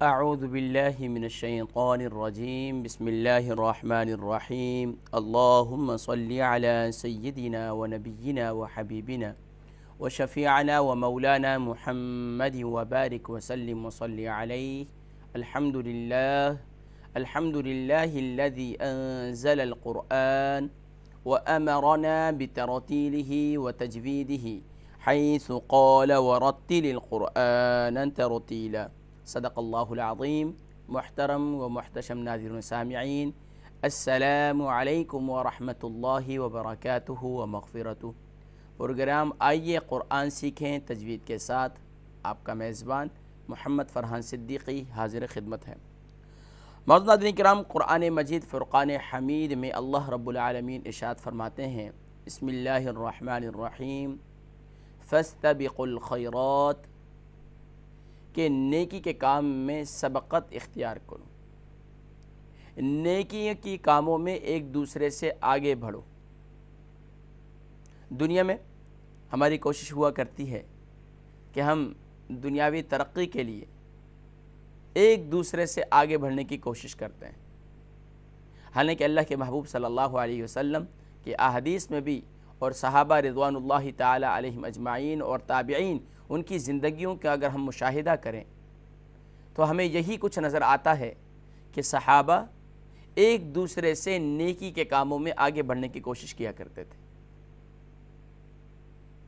اعوذ باللہ من الشیطان الرجیم بسم اللہ الرحمن الرحیم اللہم صلی علی سیدنا و نبینا و حبیبنا و شفیعنا و مولانا محمد و بارک وسلم و صلی علیہ الحمد للہ الذی انزل القرآن وأمرنا بترتيله وتجويده حيث قال ورتل القرآن ترتيلا صدق الله العظيم. محترم و محتشم ناظرین سامعین، السلام علیکم ورحمۃ اللہ وبرکاتہ و مغفرتہ. پروگرام آئیے قرآن سیکھیں تجوید کے ساتھ، آپ کا میزبان محمد فرحان صدیقی حاضر خدمت ہے. معزز ناظرین کرام، قرآن مجید فرقان حمید میں اللہ رب العالمین ارشاد فرماتے ہیں، بسم اللہ الرحمن الرحیم، فاستبقوا الخیرات، کہ نیکی کے کام میں سبقت اختیار کرو، نیکی کی کاموں میں ایک دوسرے سے آگے بڑھو. دنیا میں ہماری کوشش ہوا کرتی ہے کہ ہم دنیاوی ترقی کے لیے ایک دوسرے سے آگے بڑھنے کی کوشش کرتے ہیں، حالانکہ اللہ کے محبوب صلی اللہ علیہ وسلم کی احادیث میں بھی اور صحابہ رضوان اللہ تعالی علیہم اجمعین اور تابعین، ان کی زندگیوں کا اگر ہم مشاہدہ کریں تو ہمیں یہی کچھ نظر آتا ہے کہ صحابہ ایک دوسرے سے نیکی کے کاموں میں آگے بڑھنے کی کوشش کیا کرتے تھے.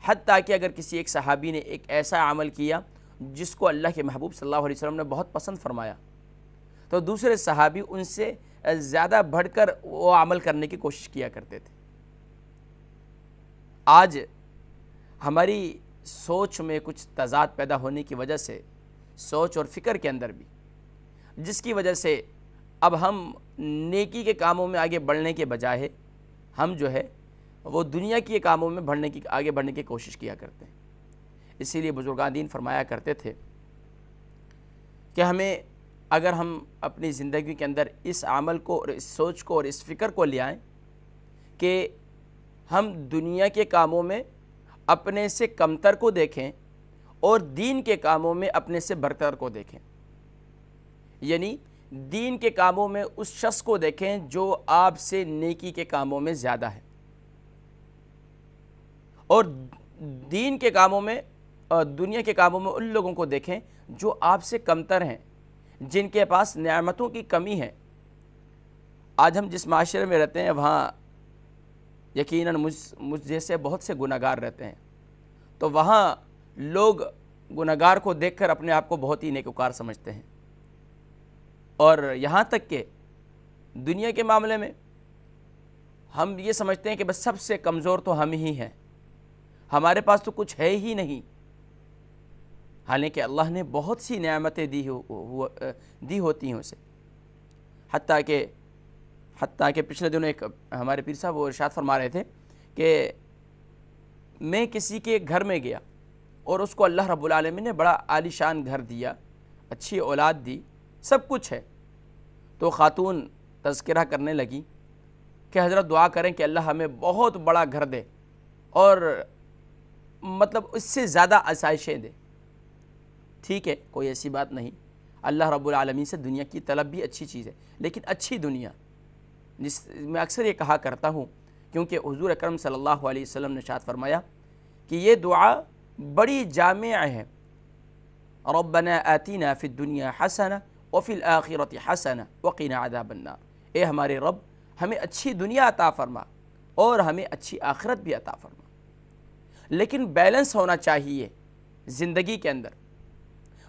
حتیٰ کہ اگر کسی ایک صحابی نے ایک ایسا عمل کیا جس کو اللہ کے محبوب صلی اللہ علیہ وسلم نے بہت پسند فرمایا، تو دوسرے صحابی ان سے زیادہ بڑھ کر وہ عمل کرنے کی کوشش کیا کرتے تھے. آج ہماری سوچ میں کچھ تضاد پیدا ہونے کی وجہ سے، سوچ اور فکر کے اندر بھی، جس کی وجہ سے اب ہم نیکی کے کاموں میں آگے بڑھنے کے بجائے ہم جو ہے وہ دنیا کے کاموں میں آگے بڑھنے کی کوشش کیا کرتے ہیں. اسی لیے بزرگان دین فرمایا کرتے تھے کہ ہمیں اگر ہم اپنی زندگی کے اندر اس عمل کو اور اس سوچ کو اور اس فکر کو لے آئیں کہ ہم دنیا کے کاموں میں اپنے سے کمتر کو دیکھیں اور دین کے کاموں میں اپنے سے برتر کو دیکھیں، یعنی دین کے کاموں میں اس شخص کو دیکھیں جو آپ سے نیکی کے کاموں میں زیادہ ہے، اور دین کے کاموں میں اور دنیا کے کاموں میں ان لوگوں کو دیکھیں جو آپ سے کمتر ہیں، جن کے پاس نعمتوں کی کمی ہے. آج ہم جس معاشرے میں رہتے ہیں وہاں یقیناً مجھ جیسے بہت سے گناہگار رہتے ہیں، تو وہاں لوگ گناہگار کو دیکھ کر اپنے آپ کو بہت ہی نیکوکار سمجھتے ہیں، اور یہاں تک کہ دنیا کے معاملے میں ہم یہ سمجھتے ہیں کہ بس سب سے کمزور تو ہم ہی ہیں، ہمارے پاس تو کچھ ہے ہی نہیں. حالانکہ اللہ نے بہت سی نعمتیں دی ہوتی ہیں اسے. حتیٰ کہ پچھلے دنوں ایک ہمارے پیر صاحب وہ ارشاد فرما رہے تھے کہ میں کسی کے گھر میں گیا اور اس کو اللہ رب العالمین نے بڑا عالی شان گھر دیا، اچھی اولاد دی، سب کچھ ہے. تو خاتون تذکرہ کرنے لگی کہ حضرت دعا کریں کہ اللہ ہمیں بہت بڑا گھر دے اور مطلب اس سے زیادہ آسائشیں دے. ٹھیک ہے، کوئی ایسی بات نہیں، اللہ رب العالمین سے دنیا کی طلب بھی اچھی چیز ہے، لیکن اچھی دنیا، جس میں اکثر یہ کہا کرتا ہوں کیونکہ حضور اکرم صلی اللہ علیہ وسلم نے ارشاد فرمایا کہ یہ دعا بڑی جامع ہے، ربنا آتینا فی الدنیا حسنہ وفی الآخرۃ حسنہ وقنا عذاب النار. اے ہمارے رب، ہمیں اچھی دنیا عطا فرما اور ہمیں اچھی آخرت بھی عطا فرما. لیکن بیلنس ہونا چاہیے زندگی کے اندر.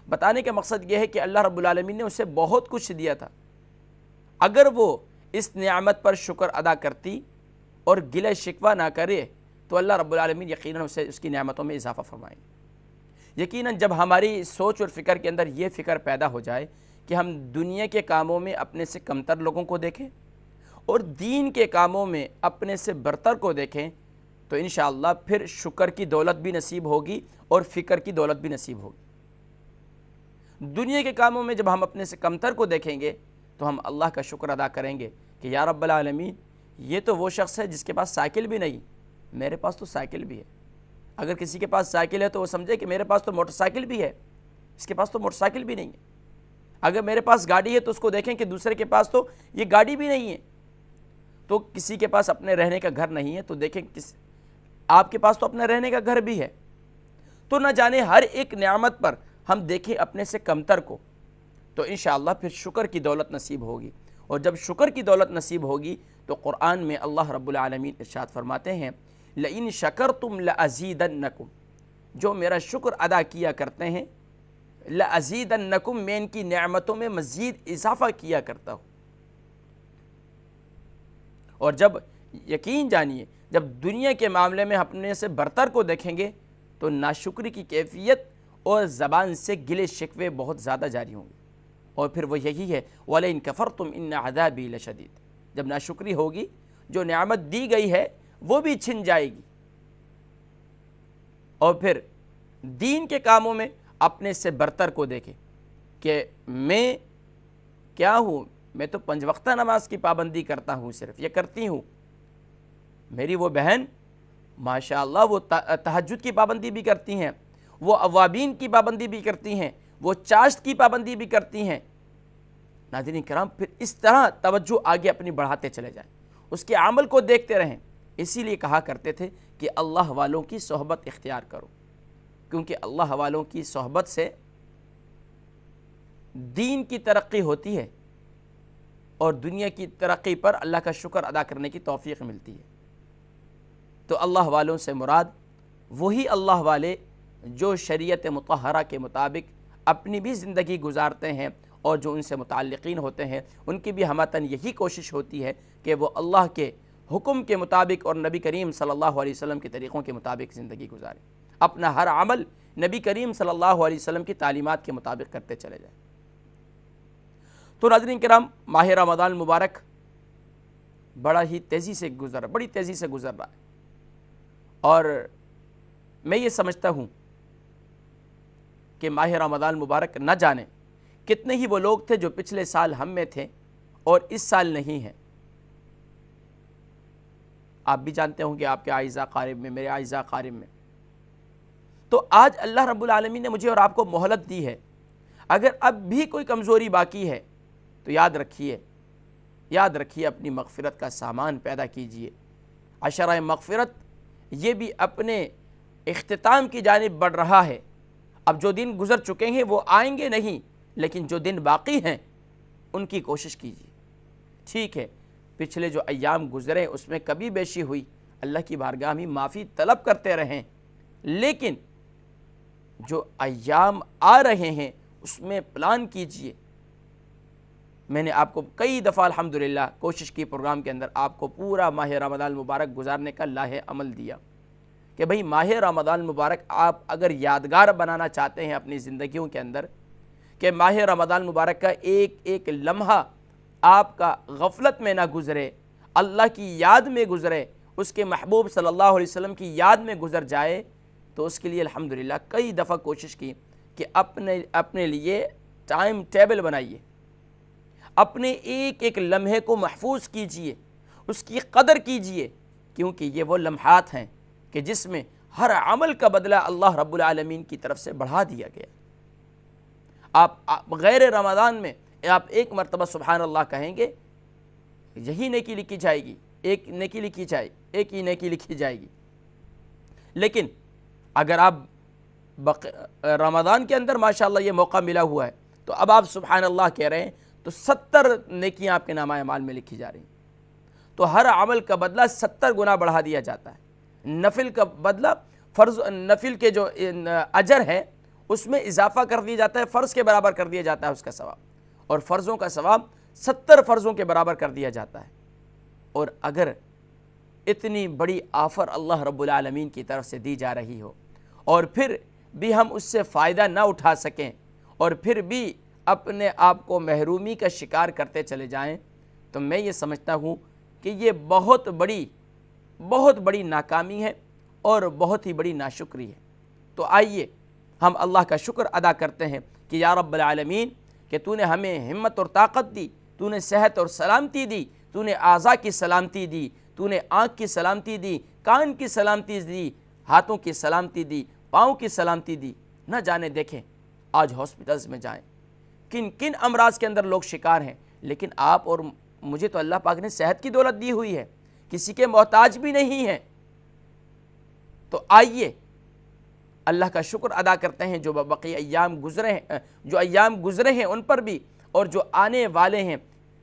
بتانے کا مقصد یہ ہے کہ اللہ رب العالمین نے اسے بہت کچھ دیا تھا، اگر وہ اس نعمت پر شکر ادا کرتی اور گلہ شکوہ نہ کرے تو اللہ رب العالمین یقیناً اسے اس کی نعمتوں میں اضافہ فرمائیں گے. یقیناً جب ہماری سوچ اور فکر کے اندر یہ فکر پیدا ہو جائے کہ ہم دنیا کے کاموں میں اپنے سے کمتر لوگوں کو دیکھیں اور دین کے کاموں میں اپنے سے برتر کو دیکھیں، تو انشاءاللہ پھر شکر کی دولت بھی نصیب ہوگی اور فکر کی دولت بھی نصیب ہوگی. دنیا کے کاموں میں جب ہم اپنے سے کمتر کو دیکھیں گے تو ہم اللہ کا شکر ادا کریں گے کہ یا رب العالمین، یہ تو وہ شخص ہے جس کے پاس سائیکل بھی نہیں، میرے پاس تو سائیکل بھی ہے. اگر کسی کے پاس سائیکل ہے تو وہ سمجھے کہ میرے پاس تو موٹر سائیکل بھی ہے، اس کے پاس تو موٹر سائیکل بھی نہیں ہے. اگر میرے پاس گاڑی ہے تو اس کو دیکھیں کہ دوسرے کے پاس تو یہ گاڑی بھی نہیں ہے، تو کسی کے پاس اپنے رہنے کا گھر نہیں ہے، تو دیکھیں آپ کے پاس تو اپنے رہنے کا گھر بھی ہے۔ تو نہ جانے ہر ایک نعمت پر ہم دیکھیں اپنے سے کمتر کو، تو انشاءاللہ پھر شکر کی دولت نصیب ہوگی، اور جب شکر کی دولت نصیب ہوگی تو قرآن میں اللہ رب العالمین ارشاد فرماتے ہیں لَإِن شَكَرْتُمْ لَأَزِيدَنَّكُمْ، جو میرا شکر ادا کیا کرتے ہیں، لَأَزِيدَنَّكُمْ، میں ان کی نعمتوں میں مزید اضافہ کیا کرتا ہوں۔ اور جب یقین جانیے جب دنیا کے معاملے میں اپنے سے برتر کو دیکھیں گے تو ناشکری کی کیفیت اور زبان سے گلے شکوے بہت زیادہ جاری ہوں گے، اور پھر وہ یہی ہے وَلَئِن كَفَرْتُمْ إِنَّ عَذَابِي لَشَدِيدٌ، جب ناشکری ہوگی جو نعمت دی گئی ہے وہ بھی چھن جائے گی۔ اور پھر دین کے کاموں میں اپنے سے برتر کو دیکھیں کہ میں کیا ہوں، میں تو 5 وقتہ نماز کی پابندی کرتا ہوں، صرف یہ کرتی ہوں، میری وہ بہن ماشاءاللہ وہ تہجد کی پابندی بھی کرتی ہیں، وہ اوابین کی پابندی بھی کرتی ہیں، وہ چاشت کی پابندی بھی کرتی ہیں۔ ناظرین کرام، پھر اس طرح توجہ آگے اپنی بڑھاتے چلے جائیں، اس کے عمل کو دیکھتے رہیں۔ اسی لیے کہا کرتے تھے کہ اللہ والوں کی صحبت اختیار کرو، کیونکہ اللہ والوں کی صحبت سے دین کی ترقی ہوتی ہے اور دنیا کی ترقی پر اللہ کا شکر ادا کرنے کی توفیق ملتی ہے۔ تو اللہ والوں سے مراد وہی اللہ والے جو شریعت مطہرہ کے مطابق اپنی بھی زندگی گزارتے ہیں، اور جو ان سے متعلقین ہوتے ہیں ان کی بھی ہمتاً یہی کوشش ہوتی ہے کہ وہ اللہ کے حکم کے مطابق اور نبی کریم صلی اللہ علیہ وسلم کے طریقوں کے مطابق زندگی گزاریں، اپنا ہر عمل نبی کریم صلی اللہ علیہ وسلم کی تعلیمات کے مطابق کرتے چلے جائیں۔ تو ناظرین کرام، ماہ رمضان المبارک بڑی تیزی سے گزر رہا ہے، اور میں یہ سمجھتا ہوں کہ ماہ رمضان المبارک نہ جانے کتنے ہی وہ لوگ تھے جو پچھلے سال ہم میں تھے اور اس سال نہیں ہیں۔ آپ بھی جانتے ہوں کہ آپ کے اعزاء قارب میں، میرے اعزاء قارب میں، تو آج اللہ رب العالمین نے مجھے اور آپ کو مہلت دی ہے۔ اگر اب بھی کوئی کمزوری باقی ہے تو یاد رکھیے اپنی مغفرت کا سامان پیدا کیجئے۔ عشرہ مغفرت یہ بھی اپنے اختتام کی جانب بڑھ رہا ہے۔ اب جو دن گزر چکے ہیں وہ آئیں گے نہیں، لیکن جو دن باقی ہیں ان کی کوشش کیجیے۔ ٹھیک ہے، پچھلے جو ایام گزرے اس میں کبھی بیشی ہوئی، اللہ کی بارگاہ میں معافی طلب کرتے رہیں، لیکن جو ایام آ رہے ہیں اس میں پلان کیجیے۔ میں نے آپ کو کئی دفعہ الحمدللہ کوشش کی پروگرام کے اندر آپ کو پورا ماہ رمضان المبارک گزارنے کا لاہ عمل دیا کہ بھئی ماہ رمضان المبارک آپ اگر یادگار بنانا چاہتے ہیں اپنی زندگیوں کے اندر، کہ ماہ رمضان المبارک کا ایک ایک لمحہ آپ کا غفلت میں نہ گزرے، اللہ کی یاد میں گزرے، اس کے محبوب صلی اللہ علیہ وسلم کی یاد میں گزر جائے، تو اس کے لیے الحمدللہ کئی دفعہ کوشش کی کہ اپنے لیے ٹائم ٹیبل بنائیے، اپنے ایک ایک لمحے کو محفوظ کیجئے، اس کی قدر کیجئے، کیونکہ یہ وہ لمحات ہیں کہ جس میں ہر عمل کا بدلہ اللہ رب العالمین کی طرف سے بڑھا دیا گیا۔ آپ غیر رمضان میں آپ ایک مرتبہ سبحان اللہ کہیں گے، یہی نیکی لکھی جائے گی، ایک ہی نیکی لکھی جائے گی۔ لیکن اگر آپ رمضان کے اندر ماشاءاللہ یہ موقع ملا ہوا ہے تو اب آپ سبحان اللہ کہہ رہے ہیں تو 70 نیکیاں آپ کے نامہ اعمال میں لکھی جا رہی ہیں، تو ہر عمل کا بدلہ 70 گنا بڑھا دیا جاتا ہے۔ نفل کا بدلہ نفل کے جو اجر ہے اس میں اضافہ کر دیا جاتا ہے، فرض کے برابر کر دیا جاتا ہے اس کا ثواب، اور فرضوں کا ثواب 70 فرضوں کے برابر کر دیا جاتا ہے۔ اور اگر اتنی بڑی آفر اللہ رب العالمین کی طرف سے دی جا رہی ہو اور پھر بھی ہم اس سے فائدہ نہ اٹھا سکیں اور پھر بھی اپنے آپ کو محرومی کا شکار کرتے چلے جائیں، تو میں یہ سمجھتا ہوں کہ یہ بہت بڑی ناکامی ہے اور بہت ہی بڑی ناشکری ہے۔ تو آئیے ہم اللہ کا شکر ادا کرتے ہیں کہ یا رب العالمین کہ تو نے ہمیں ہمت اور طاقت دی، تو نے صحت اور سلامتی دی، تو نے اعضاء کی سلامتی دی، تو نے آنکھ کی سلامتی دی، کان کی سلامتی دی، ہاتھوں کی سلامتی دی، پاؤں کی سلامتی دی۔ نہ جانے دیکھیں آج ہاسپٹلز میں جائیں، کن کن امراض کے اندر لوگ شکار ہیں، لیکن آپ اور مجھے تو اللہ پاک نے صحت کی دولت دی ہوئی ہے، کسی کے محتاج بھی نہیں ہیں۔ تو آئیے اللہ کا شکر ادا کرتے ہیں جو باقی ایام گزرے ہیں ان پر بھی، اور جو آنے والے ہیں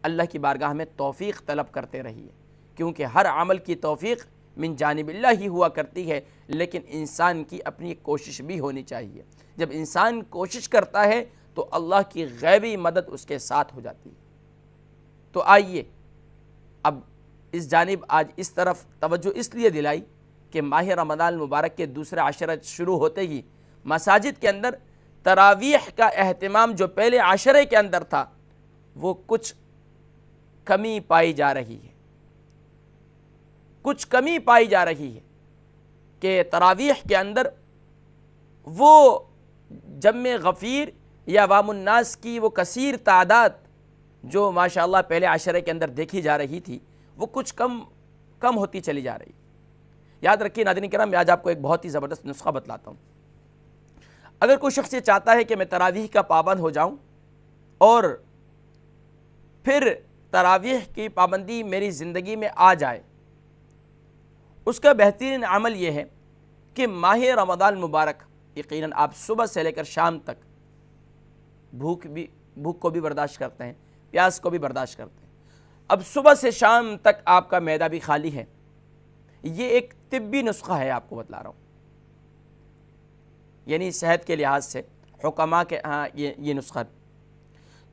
اللہ کی بارگاہ میں توفیق طلب کرتے رہیے، کیونکہ ہر عمل کی توفیق من جانب اللہ ہی ہوا کرتی ہے، لیکن انسان کی اپنی کوشش بھی ہونی چاہیے۔ جب انسان کوشش کرتا ہے تو اللہ کی غیبی مدد اس کے ساتھ ہو جاتی ہے۔ تو آئیے اب اس جانب آج اس طرف توجہ اس لیے دلائی کہ ماہ رمضان المبارک کے دوسرے عشرہ شروع ہوتے ہی مساجد کے اندر تراویح کا اہتمام جو پہلے عشرے کے اندر تھا وہ کچھ کمی پائی جا رہی ہے، کہ تراویح کے اندر وہ جمع غفیر یا عوام الناس کی وہ کثیر تعداد جو ماشاءاللہ پہلے عشرے کے اندر دیکھی جا رہی تھی وہ کچھ کم ہوتی چلی جا رہی۔ یاد رکھیے ناظرین کرام، میں آج آپ کو ایک بہت ہی زبردست نسخہ بتلاتا ہوں۔ اگر کوئی شخص یہ چاہتا ہے کہ میں تراویح کا پابند ہو جاؤں اور پھر تراویح کی پابندی میری زندگی میں آ جائے، اس کا بہترین عمل یہ ہے کہ ماہ رمضان المبارک یقیناً آپ صبح سے لے کر شام تک بھوک کو بھی برداشت کرتے ہیں، پیاس کو بھی برداشت کرتے ہیں۔ اب صبح سے شام تک آپ کا معدہ بھی خالی ہے، یہ ایک طبی نسخہ ہے، آپ کو بتلا رہا ہوں، یعنی صحت کے لحاظ سے حکماء کے ہاں یہ نسخہ۔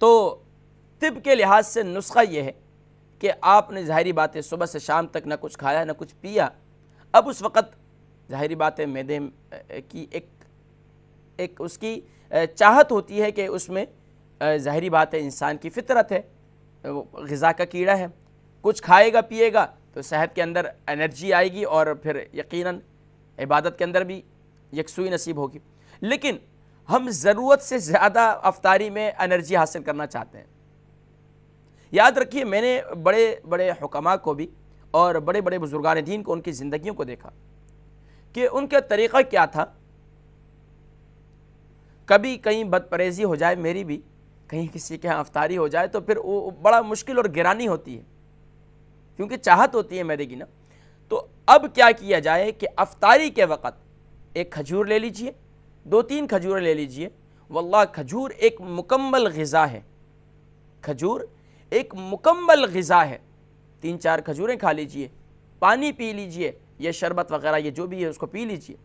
تو طب کے لحاظ سے نسخہ یہ ہے کہ آپ نے ظاہری بات ہے صبح سے شام تک نہ کچھ کھایا نہ کچھ پیا، اب اس وقت ظاہری بات ہے معدے کی ایک اس کی چاہت ہوتی ہے کہ اس میں ظاہری بات ہے انسان کی فطرت ہے، غذا کا کیڑا ہے، کچھ کھائے گا پیے گا تو صحت کے اندر انرجی آئے گی اور پھر یقیناً عبادت کے اندر بھی یکسوئی نصیب ہوگی۔ لیکن ہم ضرورت سے زیادہ افطاری میں انرجی حاصل کرنا چاہتے ہیں۔ یاد رکھیے میں نے بڑے بڑے حکماء کو بھی اور بڑے بڑے بزرگان دین کو ان کی زندگیوں کو دیکھا کہ ان کا طریقہ کیا تھا۔ کبھی کہیں بد پرہیزی ہو جائے میری بھی، کہیں کسی کے ہاں افطاری ہو جائے تو پھر وہ بڑا مشکل اور گرانی ہوتی ہے، کیونکہ چاہت ہوتی ہے میدے کی نا۔ تو اب کیا کیا جائے کہ افطاری کے وقت ایک کھجور لے لیجئے، 2-3 کھجوریں لے لیجئے، واللہ کھجور ایک مکمل غذا ہے، کھجور ایک مکمل غذا ہے۔ 3-4 کھجوریں کھا لیجئے، پانی پی لیجئے یا شربت وغیرہ یہ جو بھی ہے اس کو پی لیجئے،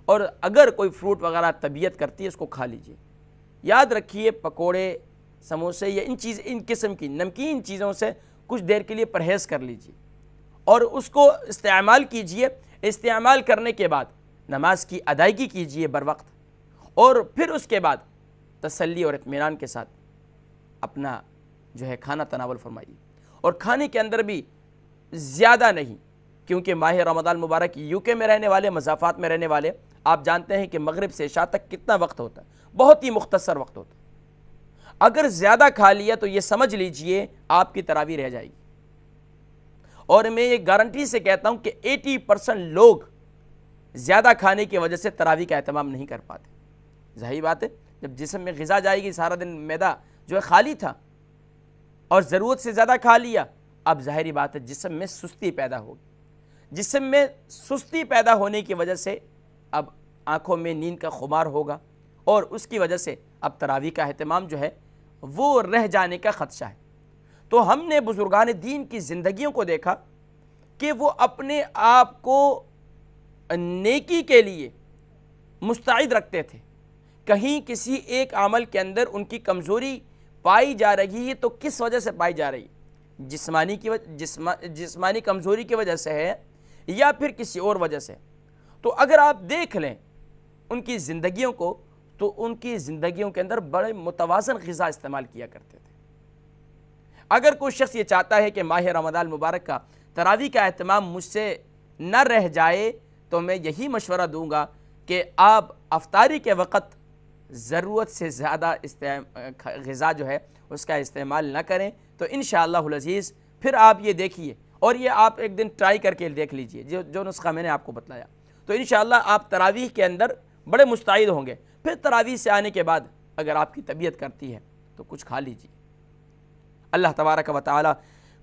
اور اگر کوئی فروٹ وغیرہ طبیعت کرتی ہے اس کو کھا لیجئے۔ یاد رکھیے پکوڑے، سموسے یا ان قسم کی نمکین چیزوں سے کچھ دیر کے لیے پرہیز کر لیجئے اور اس کو استعمال کیجئے۔ استعمال کرنے کے بعد نماز کی ادائیگی کیجئے بر وقت، اور پھر اس کے بعد تسلی اور اطمینان کے ساتھ اپنا جو ہے کھانا تناول فرمائیے، اور کھانے کے اندر بھی زیادہ نہیں، کیونکہ ماہ رمضان مبارک UK میں رہنے والے، مضافات میں رہنے والے آپ جانتے ہیں کہ مغرب سے عشاء تک کتنا وقت ہوتا ہے، بہت ہی مختصر وقت ہوتا ہے۔ اگر زیادہ کھا لیا تو یہ سمجھ لیجئے آپ کی تراویح رہ جائے گی، اور میں یہ گارنٹی سے کہتا ہوں کہ 80% لوگ زیادہ کھانے کی وجہ سے تراویح کا اہتمام نہیں کر پاتے۔ ظاہری بات ہے جب جسم میں غذا جائے گی، سارا دن معدہ جو ہے خالی تھا اور ضرورت سے زیادہ کھا لیا، اب ظاہری بات ہے جسم میں سستی پیدا ہوگی، جسم میں سستی پیدا ہونے کی وجہ سے اب آنکھوں میں نیند کا خمار ہوگا، اور اس کی وجہ سے اب تراویح کا اہتمام جو ہے وہ رہ جانے کا خدشہ ہے۔ تو ہم نے بزرگان دین کی زندگیوں کو دیکھا کہ وہ اپنے آپ کو نیکی کے لیے مستعد رکھتے تھے۔ کہیں کسی ایک عمل کے اندر ان کی کمزوری پائی جا رہی ہے تو کس وجہ سے پائی جا رہی ہے؟ جسمانی کمزوری کی وجہ سے ہے یا پھر کسی اور وجہ سے؟ تو اگر آپ دیکھ لیں ان کی زندگیوں کو تو ان کی زندگیوں کے اندر بڑے متوازن غذا استعمال کیا کرتے تھے۔ اگر کوئی شخص یہ چاہتا ہے کہ ماہ رمضان المبارک کا تراویح کا اہتمام مجھ سے نہ رہ جائے تو میں یہی مشورہ دوں گا کہ آپ افطاری کے وقت ضرورت سے زیادہ غذا جو ہے اس کا استعمال نہ کریں، تو انشاءاللہ العزیز پھر آپ یہ دیکھیے، اور یہ آپ ایک دن ٹرائی کر کے دیکھ لیجئے جو نسخہ میں نے آپ کو بتلایا، تو انشاءاللہ آپ تراویح کے اندر بڑے مستعد ہوں گے۔ پھر تراویح سے آنے کے بعد اگر آپ کی طبیعت کرتی ہے تو کچھ کھا لیجیے۔ اللہ تبارک و تعالی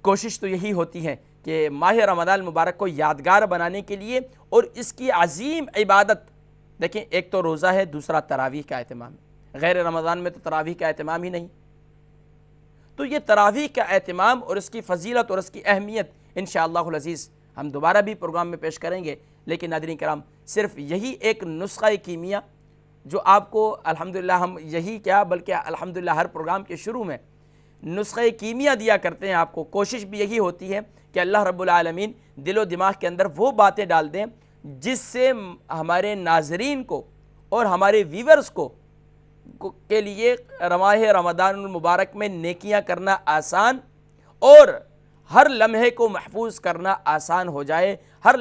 کوشش تو یہی ہوتی ہے کہ ماہ رمضان المبارک کو یادگار بنانے کے لیے، اور اس کی عظیم عبادت دیکھیں، ایک تو روزہ ہے، دوسرا تراویح کا اہتمام ہے۔ غیر رمضان میں تو تراویح کا اہتمام ہی نہیں، تو یہ تراویح کا اہتمام اور اس کی فضیلت اور اس کی اہمیت انشاءاللہ العزیز ہم دوبارہ بھی پروگرام میں پیش کریں گے۔ لیکن ناظرین کرام، صرف یہی ایک نسخہ کیمیا جو آپ کو الحمدللہ ہم یہی کیا بلکہ الحمدللہ ہر پروگرام کے شروع میں نسخہ کیمیا دیا کرتے ہیں آپ کو، کوشش بھی یہی ہوتی ہے کہ اللہ رب العالمین دل و دماغ کے اندر وہ باتیں ڈال دیں جس سے ہمارے ناظرین کو اور ہمارے ویورز کو کے لیے ماہ رمضان المبارک میں نیکیاں کرنا آسان اور ہر لمحے کو محفوظ کرنا آسان ہو جائے، ہر